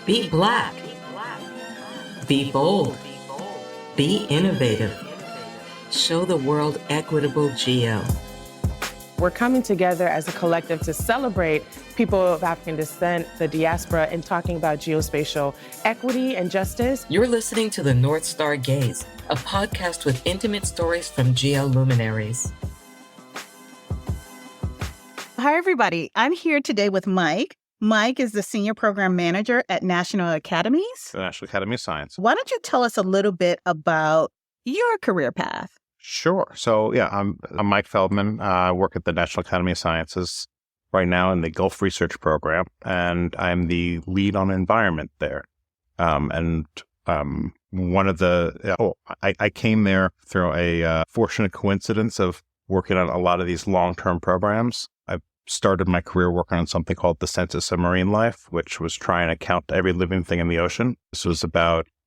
Be black. Be bold. Be innovative. Show the world equitable geo. We're coming together as a collective to celebrate people of African descent, the diaspora, and talking about geospatial equity and justice. You're listening to the North Star Gaze, a podcast with intimate stories from geo luminaries. Hi, everybody. I'm here today with Mike. Mike is the Senior Program Manager at National Academies. The National Academy of Science. Why don't you tell us a little bit about your career path? Sure. So, I'm Mike Feldman. I work at the National Academy of Sciences right now in the Gulf Research Program, and I'm the lead on environment there. I came there through a fortunate coincidence of working on a lot of these long-term programs. I started my career working on something called the Census of Marine Life, which was trying to count every living thing in the ocean. This was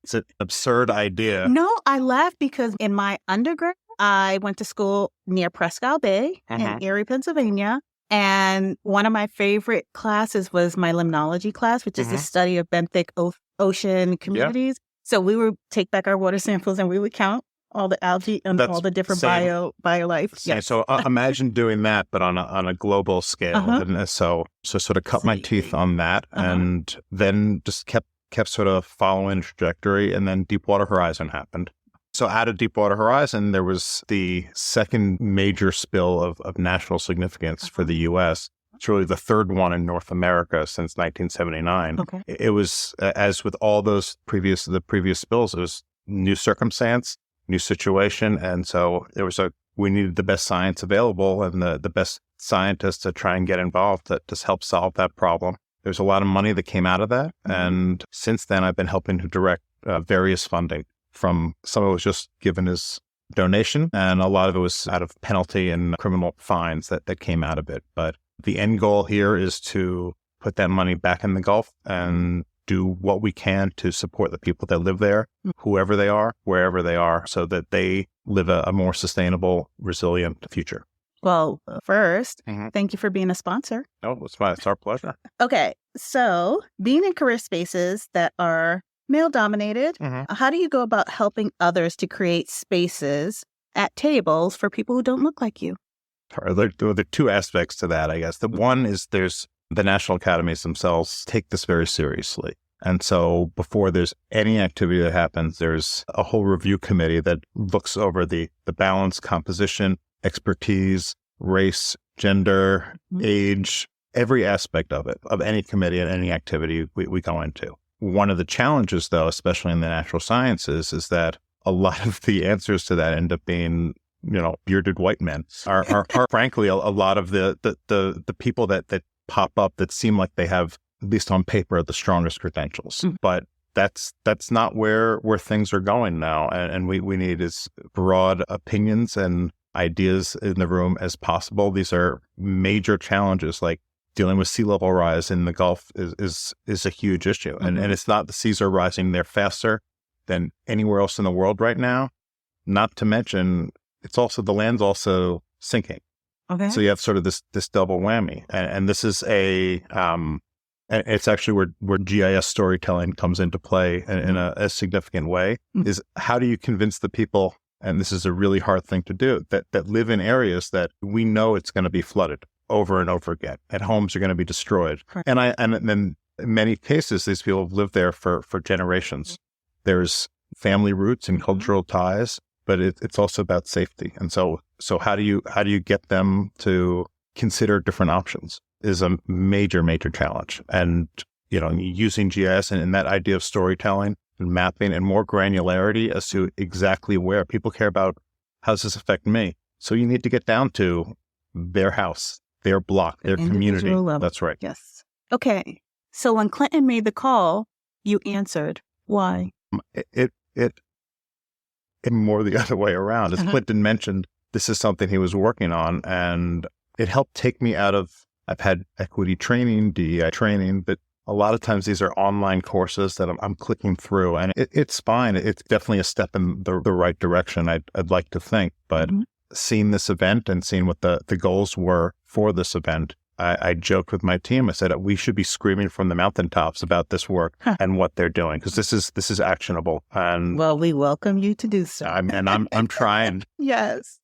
it's an absurd idea. No, I laugh because in my undergrad, I went to school near Presque Bay in Erie, Pennsylvania. And one of my favorite classes was my limnology class, which is the study of benthic ocean communities. Yeah. So we would take back our water samples and we would count all the algae and all the different biolife. Yes. So imagine doing that, but on a global scale. And so sort of cut my teeth on that, and then just kept sort of following the trajectory, and then Deepwater Horizon happened. So out of Deepwater Horizon, there was the second major spill of national significance for the U.S. It's really the third one in North America since 1979. Okay. It was, as with all those previous spills, it was new circumstance, new situation. And so we needed the best science available and the best scientists to try and get involved to help solve that problem. There's a lot of money that came out of that. And since then, I've been helping to direct various funding. From some of it was just given as donation, and a lot of it was out of penalty and criminal fines that came out of it. But the end goal here is to put that money back in the Gulf and do what we can to support the people that live there, whoever they are, wherever they are, so that they live a more sustainable, resilient future. Well, first, thank you for being a sponsor. Oh, it's our pleasure. Okay, so being in career spaces that are male-dominated, how do you go about helping others to create spaces at tables for people who don't look like you? There are two aspects to that, I guess. The one is there's the national academies themselves take this very seriously. And so before there's any activity that happens, there's a whole review committee that looks over the balance, composition, expertise, race, gender, age, every aspect of it, of any committee and any activity we go into. One of the challenges, though, especially in the natural sciences, is that a lot of the answers to that end up being, bearded white men are frankly, a lot of the people that pop up that seem like they have, at least on paper, the strongest credentials. But that's not where things are going now. And we need as broad opinions and ideas in the room as possible. These are major challenges, like dealing with sea level rise in the Gulf is a huge issue. And it's not the seas are rising there faster than anywhere else in the world right now. Not to mention, it's also the land's also sinking. Okay. So you have sort of this double whammy. And this is and it's actually where GIS storytelling comes into play in a significant way, is how do you convince the people, and this is a really hard thing to do, that live in areas that we know it's going to be flooded over and over again, and homes are going to be destroyed. Correct. And then in many cases, these people have lived there for generations. There's family roots and cultural ties, but it's also about safety. And so how do you get them to consider different options is a major, major challenge. And, using GIS and that idea of storytelling and mapping and more granularity as to exactly where people care about, how does this affect me? So you need to get down to their house, their block, their community. Level. That's right. Yes. Okay. So when Clinton made the call, you answered. Why? It more the other way around. As Clinton mentioned, this is something he was working on, and it helped take me out of, I've had equity training, DEI training, but a lot of times these are online courses that I'm clicking through, and it's fine. It's definitely a step in the right direction, I'd like to think. But seeing this event and seeing what the goals were for this event, I joked with my team. I said, we should be screaming from the mountaintops about this work and what they're doing, because this is actionable. And well, we welcome you to do so. I'm trying. Yes.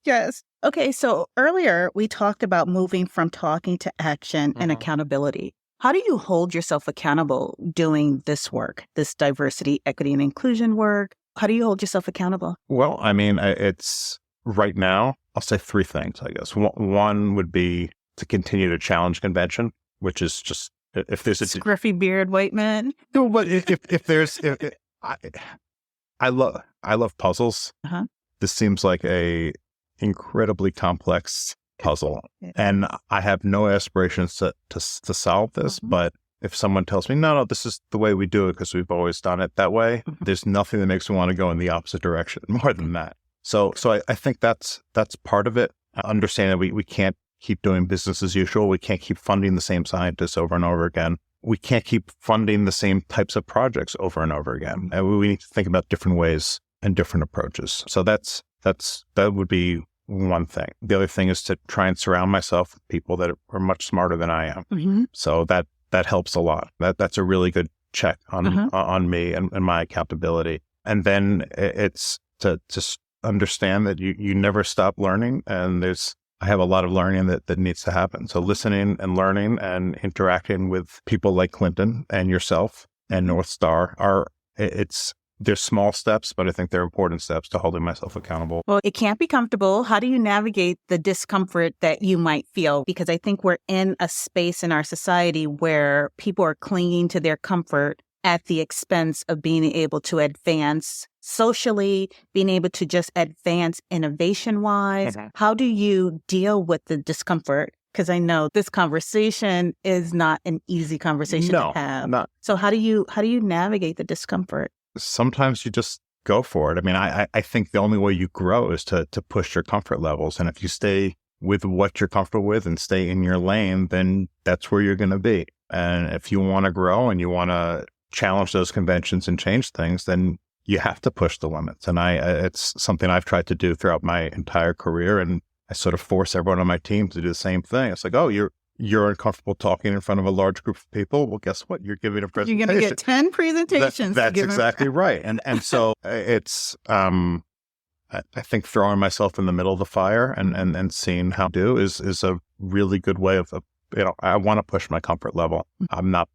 Okay, so earlier we talked about moving from talking to action and accountability. How do you hold yourself accountable doing this work, this diversity, equity, and inclusion work? How do you hold yourself accountable? Well, it's right now, I'll say three things, I guess. One would be to continue to challenge convention, which is just, if there's a scruffy beard white man. No, but I love puzzles. This seems like a incredibly complex puzzle, and I have no aspirations to solve this. But if someone tells me, no, this is the way we do it because we've always done it that way, there's nothing that makes me want to go in the opposite direction more than that. So I think that's part of it. Understand that we can't keep doing business as usual. We can't keep funding the same scientists over and over again. We can't keep funding the same types of projects over and over again. And we need to think about different ways and different approaches. So that would be one thing. The other thing is to try and surround myself with people that are much smarter than I am. So that helps a lot. That's a really good check on me and my accountability. And then it's to just understand that you never stop learning, and I have a lot of learning that needs to happen. So listening and learning and interacting with people like Clinton and yourself and North Star they're small steps, but I think they're important steps to holding myself accountable. Well, it can't be comfortable. How do you navigate the discomfort that you might feel? Because I think we're in a space in our society where people are clinging to their comfort at the expense of being able to advance socially, being able to just advance innovation-wise. How do you deal with the discomfort? Because I know this conversation is not an easy conversation to have. Not. So how do you navigate the discomfort? Sometimes you just go for it. I think the only way you grow is to push your comfort levels. And if you stay with what you're comfortable with and stay in your lane, then that's where you're going to be. And if you want to grow and you want to challenge those conventions and change things, then you have to push the limits. And it's something I've tried to do throughout my entire career. And I sort of force everyone on my team to do the same thing. It's like, oh, you're uncomfortable talking in front of a large group of people. Well, guess what? You're giving a presentation. You're going to get 10 presentations. That's exactly right. And so it's, I think throwing myself in the middle of the fire and seeing how to do is a really good way of I want to push my comfort level. I'm not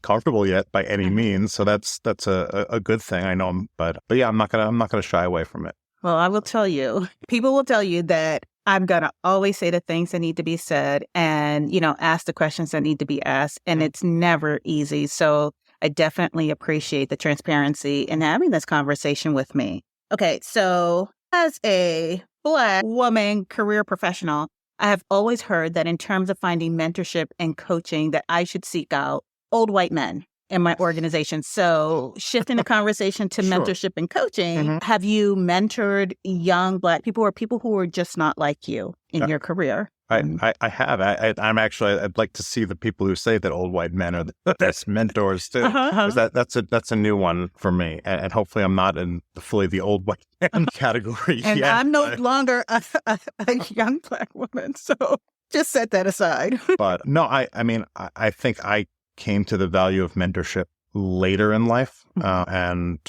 comfortable yet by any means. So that's a good thing. I know, but yeah, I'm not gonna shy away from it. Well, I will tell you, people will tell you that I'm going to always say the things that need to be said and, ask the questions that need to be asked. And it's never easy. So I definitely appreciate the transparency in having this conversation with me. Okay, so as a Black woman career professional, I have always heard that in terms of finding mentorship and coaching, that I should seek out old white men in my organization. So shifting the conversation to mentorship and coaching, have you mentored young Black people or people who are just not like you in your career? I have. I'd like to see the people who say that old white men are the best mentors too. That's a new one for me. And hopefully I'm not in fully the old white man category and yet. I'm no longer a young Black woman. So just set that aside. But no, I think I came to the value of mentorship later in life. And,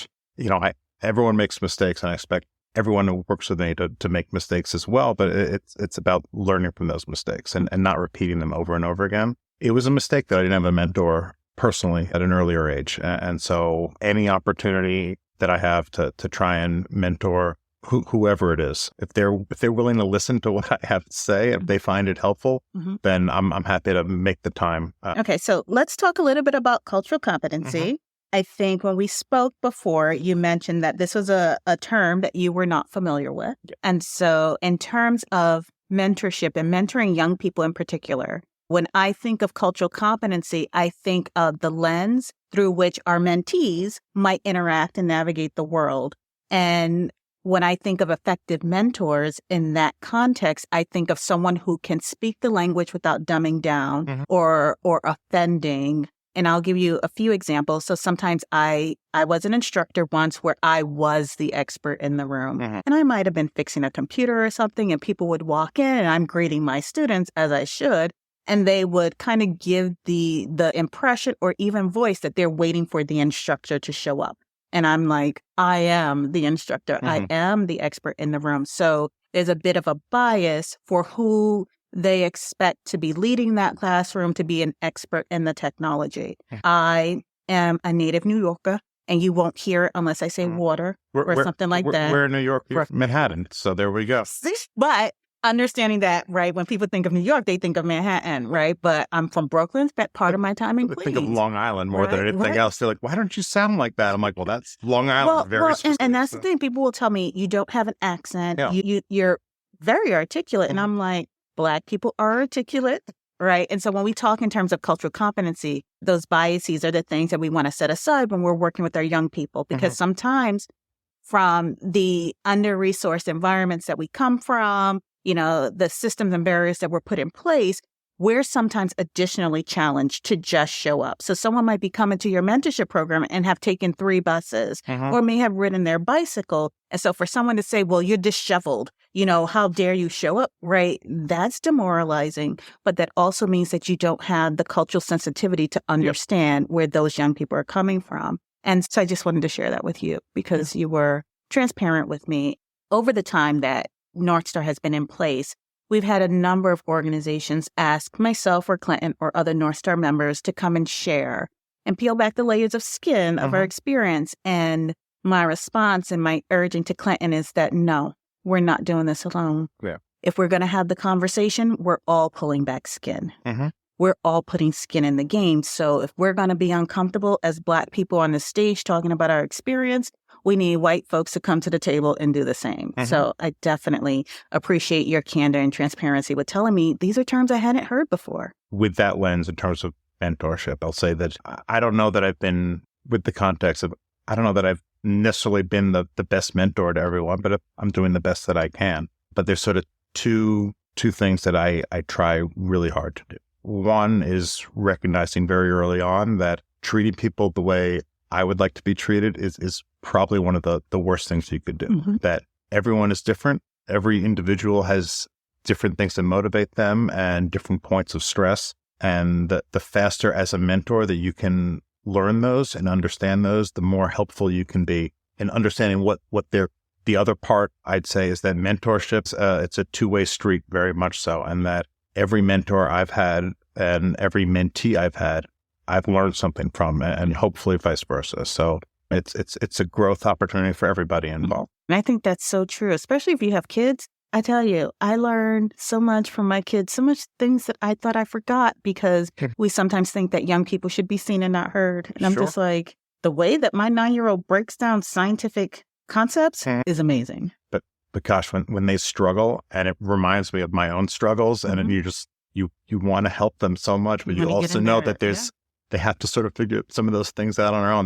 everyone makes mistakes, and I expect everyone who works with me to make mistakes as well. But it's about learning from those mistakes and not repeating them over and over again. It was a mistake that I didn't have a mentor personally at an earlier age. And so any opportunity that I have to try and mentor whoever it is, if they're willing to listen to what I have to say, if they find it helpful, then I'm happy to make the time. Okay, so let's talk a little bit about cultural competency. I think when we spoke before, you mentioned that this was a term that you were not familiar with. And so in terms of mentorship and mentoring young people in particular, when I think of cultural competency, I think of the lens through which our mentees might interact and navigate the world. And when I think of effective mentors in that context, I think of someone who can speak the language without dumbing down or offending. And I'll give you a few examples. So sometimes I was an instructor once where I was the expert in the room. And I might have been fixing a computer or something, and people would walk in and I'm greeting my students as I should. and they would kind of give the impression or even voice that they're waiting for the instructor to show up. And I'm like, I am the instructor. I am the expert in the room. So there's a bit of a bias for who they expect to be leading that classroom, to be an expert in the technology. I am a native New Yorker, and you won't hear it unless I say water or something like that. We're in New York, Manhattan, so there we go. But understanding that, right, when people think of New York, they think of Manhattan, right? But I'm from Brooklyn, spent part of my time in Queens. Think of Long Island more than anything else. They're like, why don't you sound like that? I'm like, well, that's Long Island. And that's the thing. People will tell me, you don't have an accent. Yeah. You're very articulate. And I'm like, Black people are articulate, right? And so when we talk in terms of cultural competency, those biases are the things that we want to set aside when we're working with our young people, because sometimes from the under-resourced environments that we come from, the systems and barriers that were put in place, we're sometimes additionally challenged to just show up. So someone might be coming to your mentorship program and have taken 3 buses or may have ridden their bicycle. And so for someone to say, well, you're disheveled, how dare you show up, right? That's demoralizing. But that also means that you don't have the cultural sensitivity to understand where those young people are coming from. And so I just wanted to share that with you because you were transparent with me. Over the time that North Star has been in place, we've had a number of organizations ask myself or Clinton or other North Star members to come and share and peel back the layers of skin of our experience. And my response and my urging to Clinton is that, no, we're not doing this alone. Yeah. If we're going to have the conversation, we're all pulling back skin. We're all putting skin in the game. So if we're going to be uncomfortable as Black people on the stage talking about our experience, we need white folks to come to the table and do the same. So I definitely appreciate your candor and transparency with telling me these are terms I hadn't heard before. With that lens, in terms of mentorship, I'll say that I don't know that I've been, with the context of, I don't know that I've necessarily been the best mentor to everyone, but I'm doing the best that I can. But there's sort of two things that I try really hard to do. One is recognizing very early on that treating people the way I would like to be treated is probably one of the worst things you could do. That everyone is different. Every individual has different things that motivate them and different points of stress. And the faster as a mentor that you can learn those and understand those, the more helpful you can be in understanding what they're. The other part, I'd say, is that mentorship, it's a two-way street, very much so. And that every mentor I've had and every mentee I've had, I've learned something from, and hopefully vice versa. So it's a growth opportunity for everybody involved. And I think that's so true, especially if you have kids. I tell you, I learned so much from my kids, so much things that I thought I forgot because we sometimes think that young people should be seen and not heard. And I'm just like, the way that my 9-year-old breaks down scientific concepts is amazing. But gosh, when they struggle, and it reminds me of my own struggles, and you just you want to help them so much, but you also know that there's they have to sort of figure some of those things out on their own.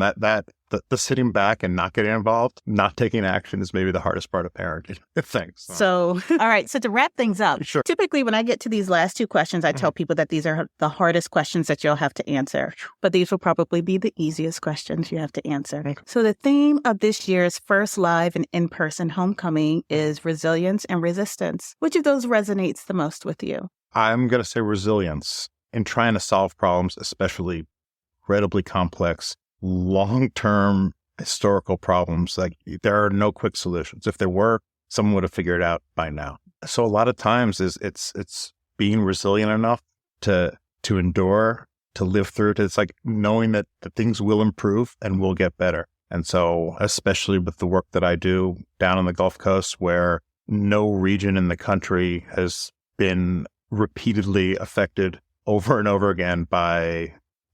The sitting back and not getting involved, not taking action is maybe the hardest part of parenting. Thanks. So, all right. So to wrap things up, typically when I get to these last 2 questions, I tell people that these are the hardest questions that you'll have to answer. But these will probably be the easiest questions you have to answer. So the theme of this year's first live and in-person homecoming is resilience and resistance. Which of those resonates the most with you? I'm going to say resilience in trying to solve problems, especially incredibly complex, long-term historical problems. Like, there are no quick solutions. If there were, someone would have figured it out by now. So a lot of times it's being resilient enough to endure, to live through it. It's like knowing that the things will improve and will get better. And so, especially with the work that I do down on the Gulf Coast, where no region in the country has been repeatedly affected over and over again by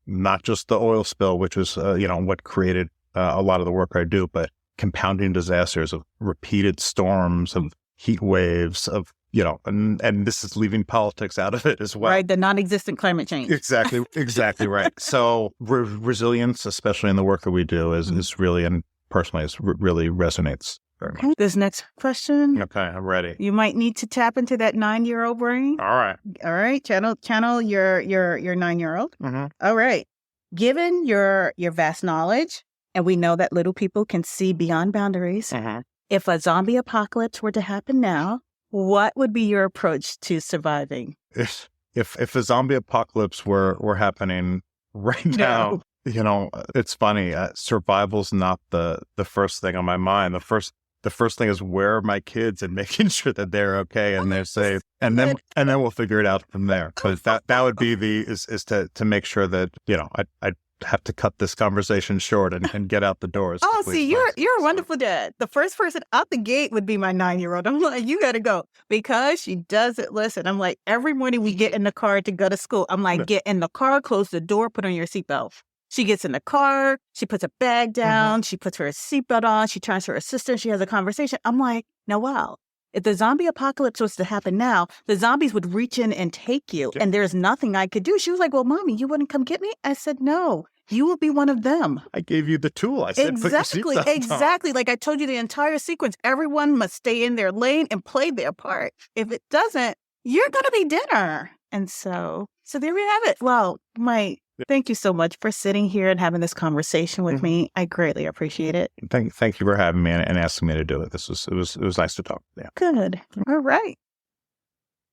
not just the oil spill, which was, what created a lot of the work I do, but compounding disasters of repeated storms, of heat waves, of, and this is leaving politics out of it as well. Right, the non-existent climate change. Exactly right. So resilience, especially in the work that we do, is really, and personally, really resonates very much. This next question. Okay, I'm ready. You might need to tap into that 9-year-old brain. All right. Channel your 9-year-old. All right. Given your vast knowledge, and we know that little people can see beyond boundaries, if a zombie apocalypse were to happen now, what would be your approach to surviving? if a zombie apocalypse were happening right now, it's funny. Survival's not the first thing on my mind. The first thing is, where are my kids, and making sure that they're okay and they're safe, and then we'll figure it out from there. But that would be is to make sure that I'd have to cut this conversation short and get out the doors. Oh, see, you're a wonderful dad. The first person out the gate would be my 9-year-old. I'm like, you got to go, because she doesn't listen. I'm like, every morning we get in the car to go to school. I'm like, get in the car, close the door, put on your seatbelt. She gets in the car, she puts a bag down, she puts her seatbelt on, she turns to her sister, she has a conversation. I'm like, Noelle, if the zombie apocalypse was to happen now, the zombies would reach in and take you, and there's nothing I could do. She was like, well, Mommy, you wouldn't come get me? I said, no, you will be one of them. I gave you the tool. I said, exactly. Like I told you the entire sequence, everyone must stay in their lane and play their part. If it doesn't, you're going to be dinner. And so there we have it. Well, thank you so much for sitting here and having this conversation with me. I greatly appreciate it. Thank you for having me and asking me to do it. It was nice to talk. Yeah. Good. All right.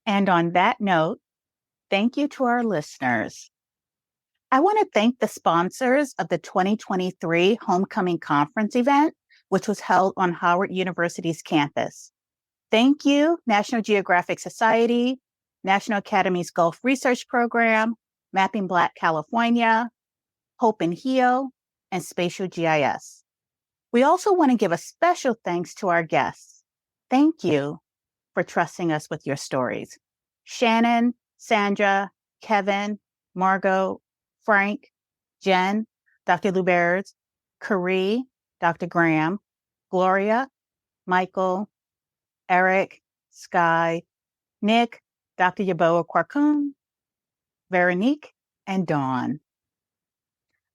And on that note, thank you to our listeners. I want to thank the sponsors of the 2023 Homecoming Conference event, which was held on Howard University's campus. Thank you, National Geographic Society, National Academy's Gulf Research Program, Mapping Black California, Hope and Heal, and Spatial GIS. We also want to give a special thanks to our guests. Thank you for trusting us with your stories. Shannon, Sandra, Kevin, Margot, Frank, Jen, Dr. Luberz, Carrie, Dr. Graham, Gloria, Michael, Eric, Sky, Nick, Dr. Yaboa Kwarkun, Veronique, and Dawn.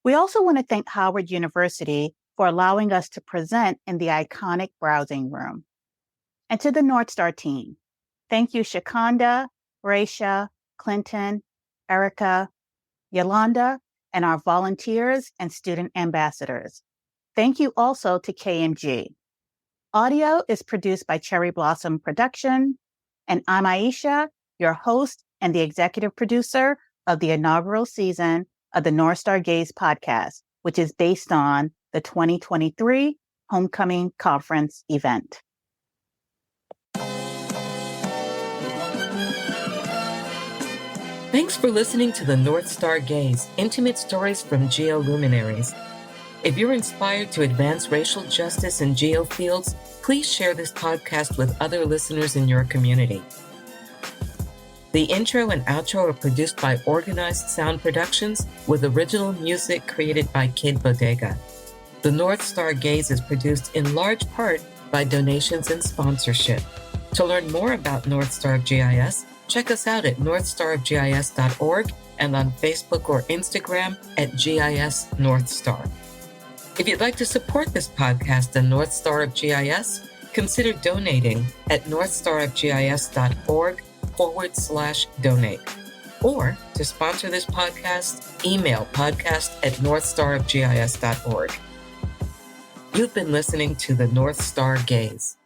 We also want to thank Howard University for allowing us to present in the iconic browsing room. And to the North Star team, thank you, Shakanda, Raisha, Clinton, Erica, Yolanda, and our volunteers and student ambassadors. Thank you also to KMG. Audio is produced by Cherry Blossom Production, and I'm Aisha, your host and the executive producer of the inaugural season of the North Star Gaze podcast, which is based on the 2023 Homecoming Conference event. Thanks for listening to the North Star Gaze, intimate stories from geoluminaries. If you're inspired to advance racial justice in geo fields, please share this podcast with other listeners in your community. The intro and outro are produced by Organized Sound Productions with original music created by Kid Bodega. The North Star Gaze is produced in large part by donations and sponsorship. To learn more about North Star of GIS, check us out at northstarofgis.org and on Facebook or Instagram at GIS North Star. If you'd like to support this podcast and North Star of GIS, consider donating at northstarofgis.org/donate. Or to sponsor this podcast, email podcast@northstarofgis.org. You've been listening to the North Star Gaze.